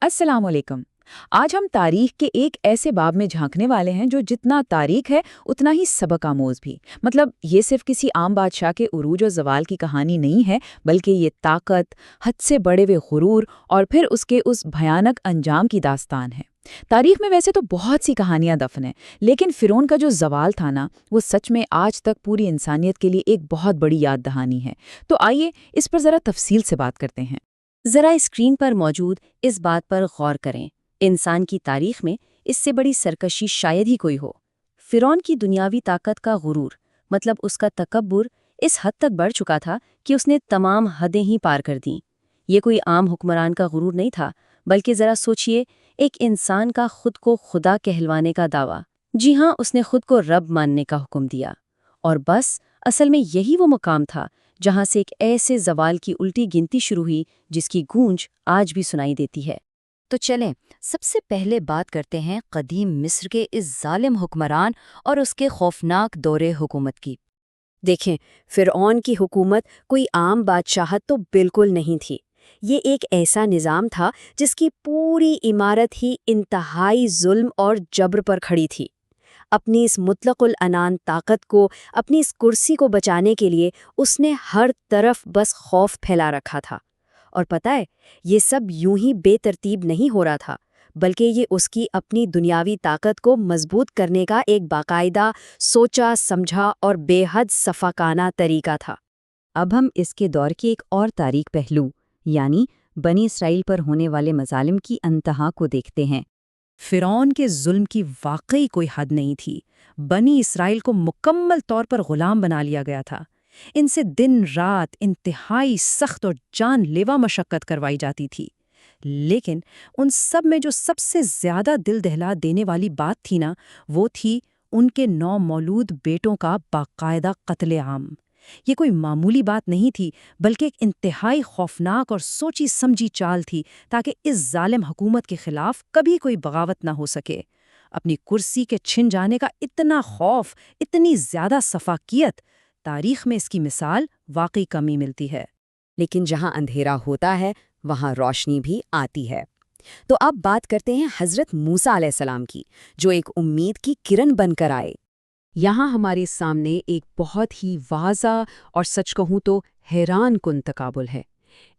अस्सलाम वालेकुम। आज हम तारीख के एक ऐसे बाब में झांकने वाले हैं जो जितना तारीख है उतना ही सबक आमोज भी। मतलब ये सिर्फ किसी आम बादशाह के उरूज और जवाल की कहानी नहीं है, बल्कि ये ताकत, हद से बड़े हुए गुरूर और फिर उसके उस भयानक अंजाम की दास्तान है। तारीख में वैसे तो बहुत सी कहानियां दफन हैं, लेकिन फिरौन का जो जवाल था ना, वो सच में आज तक पूरी इंसानियत के लिए एक बहुत बड़ी याद दहानी है। तो आइए इस पर ज़रा तफसील से बात करते हैं। जरा स्क्रीन पर मौजूद इस बात पर गौर करें। इंसान की तारीख में इससे बड़ी सरकशी शायद ही कोई हो। फिरौन की दुनियावी ताकत का गुरूर, मतलब उसका तकब्बुर, इस हद तक बढ़ चुका था कि उसने तमाम हदें ही पार कर दीं। ये कोई आम हुक्मरान का गुरूर नहीं था, बल्कि जरा सोचिए, एक इंसान का खुद को खुदा कहलवाने का दावा। जी हाँ, उसने खुद को रब मानने का हुक्म दिया। और बस असल में यही वो मुकाम था जहां से एक ऐसे जवाल की उल्टी गिनती शुरू हुई जिसकी गूंज आज भी सुनाई देती है। तो चलें, सबसे पहले बात करते हैं कदीम मिस्र के इस जालिम हुक्मरान और उसके खौफनाक दौरे हुकूमत की। देखें, फिरौन की हुकूमत कोई आम बादशाहत तो बिल्कुल नहीं थी। ये एक ऐसा निज़ाम था जिसकी पूरी इमारत ही इंतहाई जुल्म और जब्र पर खड़ी थी। अपनी इस मुतलकुल अनान ताकत को, अपनी इस कुर्सी को बचाने के लिए उसने हर तरफ बस खौफ फैला रखा था। और पता है, ये सब यूं ही बेतरतीब नहीं हो रहा था, बल्कि ये उसकी अपनी दुनियावी ताकत को मजबूत करने का एक बाकायदा, सोचा समझा और बेहद सफाकाना तरीका था। अब हम इसके दौर के एक और तारीख पहलू, यानी बनी इसराइल पर होने वाले मजालिम की अंतहा को देखते हैं। फिरौन के जुल्म की वाकई कोई हद नहीं थी। बनी इसराइल को मुकम्मल तौर पर गुलाम बना लिया गया था। इनसे दिन रात इंतहाई सख्त और जानलेवा मशक्कत करवाई जाती थी। लेकिन उन सब में जो सबसे ज्यादा दिल दहला देने वाली बात थी ना, वो थी उनके 9 मौलूद बेटों का बाकायदा कत्ले-आम। ये कोई मामूली बात नहीं थी, बल्कि एक इंतहाई खौफनाक और सोची समझी चाल थी, ताकि इस जालिम हुकूमत के खिलाफ कभी कोई बगावत ना हो सके। अपनी कुर्सी के छिन जाने का इतना खौफ, इतनी ज्यादा सफाकियत, तारीख में इसकी मिसाल वाकई कमी मिलती है। लेकिन जहां अंधेरा होता है, वहां रोशनी भी आती है। तो अब बात करते हैं हजरत मूसा अलैहिस्सलाम की, जो एक उम्मीद की किरण बनकर आए। यहाँ हमारे सामने एक बहुत ही वाज़ा और सच कहूँ तो हैरान कुन तकाबुल है।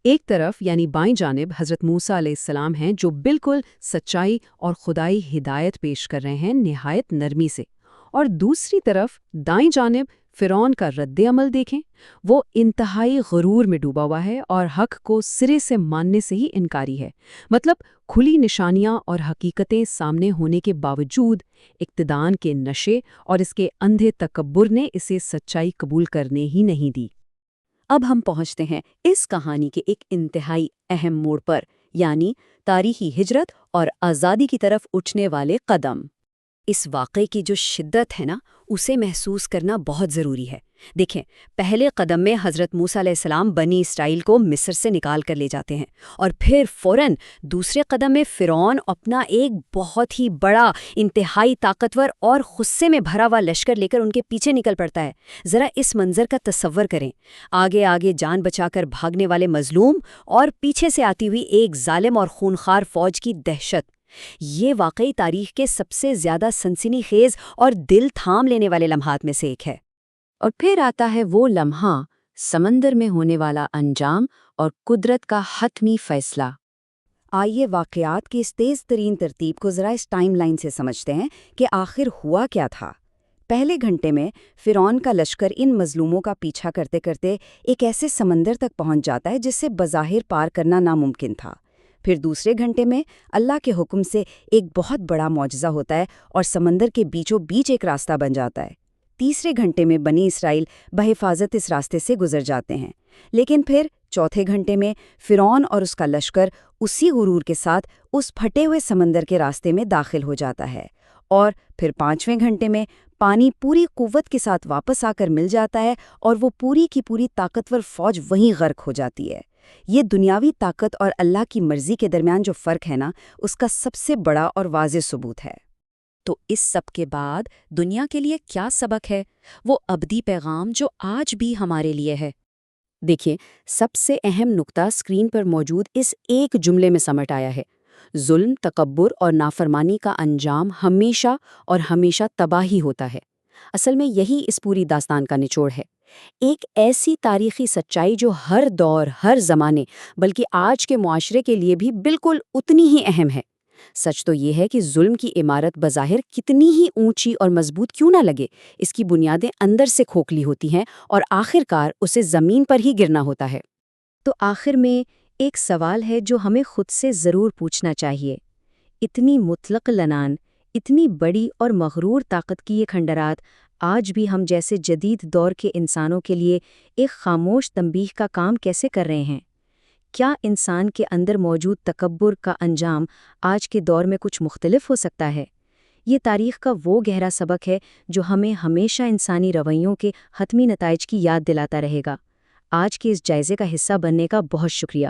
एक तरफ यानी बाईं जानिब हज़रत मूसा अलैहिस्सलाम हैं, जो बिल्कुल सच्चाई और खुदाई हिदायत पेश कर रहे हैं निहायत नरमी से, और दूसरी तरफ दाईं जानिब फ़िरौन का रद्द अमल देखें। वो इंतहाई गुरूर में डूबा हुआ है और हक़ को सिरे से मानने से ही इनकारी है। मतलब खुली निशानियां और हकीकतें सामने होने के बावजूद इक्तिदार के नशे और इसके अंधे तकब्बुर ने इसे सच्चाई कबूल करने ही नहीं दी। अब हम पहुंचते हैं इस कहानी के एक इंतहाई अहम मोड़ पर, यानी तारीखी हिजरत और आज़ादी की तरफ उठने वाले कदम। इस वाक़े की जो शिद्दत है ना, उसे महसूस करना बहुत ज़रूरी है। देखें, पहले कदम में हज़रत मूसा अलैहिस्सलाम बनी इसराइल को मिस्र से निकाल कर ले जाते हैं, और फिर फ़ौरन दूसरे कदम में फ़िरौन अपना एक बहुत ही बड़ा, इंतहाई ताकतवर और गुस्से में भरा हुआ लश्कर लेकर उनके पीछे निकल पड़ता है। ज़रा इस मंज़र का तसव्वुर करें, आगे आगे जान बचाकर भागने वाले मज़लूम और पीछे से आती हुई एक जालिम और खूनखार फ़ौज की दहशत। ये वाकई तारीख के सबसे ज़्यादा सनसनीखेज और दिल थाम लेने वाले लम्हात में से एक है। और फिर आता है वो लम्हा, समंदर में होने वाला अंजाम और कुदरत का हतमी फैसला। आइए वाक़यात की इस तेज़ तरीन तरतीब को ज़रा इस टाइम लाइन से समझते हैं कि आखिर हुआ क्या था। पहले घंटे में फ़िरौन का लश्कर इन मज़लूमों का पीछा करते करते एक ऐसे समंदर तक पहुंच जाता है जिससे बज़ाहिर पार करना नामुमकिन था। फिर दूसरे घंटे में अल्लाह के हुक्म से एक बहुत बड़ा मौजज़ा होता है और समंदर के बीचों बीच एक रास्ता बन जाता है। तीसरे घंटे में बनी इसराइल बहिफाजत इस रास्ते से गुजर जाते हैं। लेकिन फिर चौथे घंटे में फ़िरौन और उसका लश्कर उसी गुरूर के साथ उस फटे हुए समंदर के रास्ते में दाखिल हो जाता है। और फिर पांचवें घंटे में पानी पूरी कुव्वत के साथ वापस आकर मिल जाता है और वो पूरी की पूरी ताकतवर फ़ौज वहीं गर्क हो जाती है। ये दुनियावी ताकत और अल्लाह की मर्ज़ी के दरमियान जो फ़र्क है ना, उसका सबसे बड़ा और वाज़ेह सबूत है। तो इस सब के बाद दुनिया के लिए क्या सबक है, वो अबदी पैगाम जो आज भी हमारे लिए है? देखिए, सबसे अहम नुक्ता स्क्रीन पर मौजूद इस एक जुमले में समट आया है। ظلم، تکبر اور نافرمانی کا انجام ہمیشہ اور ہمیشہ تباہی ہوتا ہے۔ اصل میں یہی اس پوری داستان کا نچوڑ ہے، ایک ایسی تاریخی سچائی جو ہر دور، ہر زمانے، بلکہ آج کے معاشرے کے لیے بھی بالکل اتنی ہی اہم ہے۔ سچ تو یہ ہے کہ ظلم کی عمارت بظاہر کتنی ہی اونچی اور مضبوط کیوں نہ لگے، اس کی بنیادیں اندر سے کھوکھلی ہوتی ہیں اور آخرکار اسے زمین پر ہی گرنا ہوتا ہے۔ تو آخر میں ایک سوال ہے جو ہمیں خود سے ضرور پوچھنا چاہیے۔ اتنی مطلق لنان، اتنی بڑی اور مغرور طاقت کی یہ کھنڈرات آج بھی ہم جیسے جدید دور کے انسانوں کے لیے ایک خاموش تنبیہ کا کام کیسے کر رہے ہیں؟ کیا انسان کے اندر موجود تکبر کا انجام آج کے دور میں کچھ مختلف ہو سکتا ہے؟ یہ تاریخ کا وہ گہرا سبق ہے جو ہمیں ہمیشہ انسانی رویوں کے حتمی نتائج کی یاد دلاتا رہے گا۔ آج کے اس جائزے کا حصہ بننے کا بہت شکریہ۔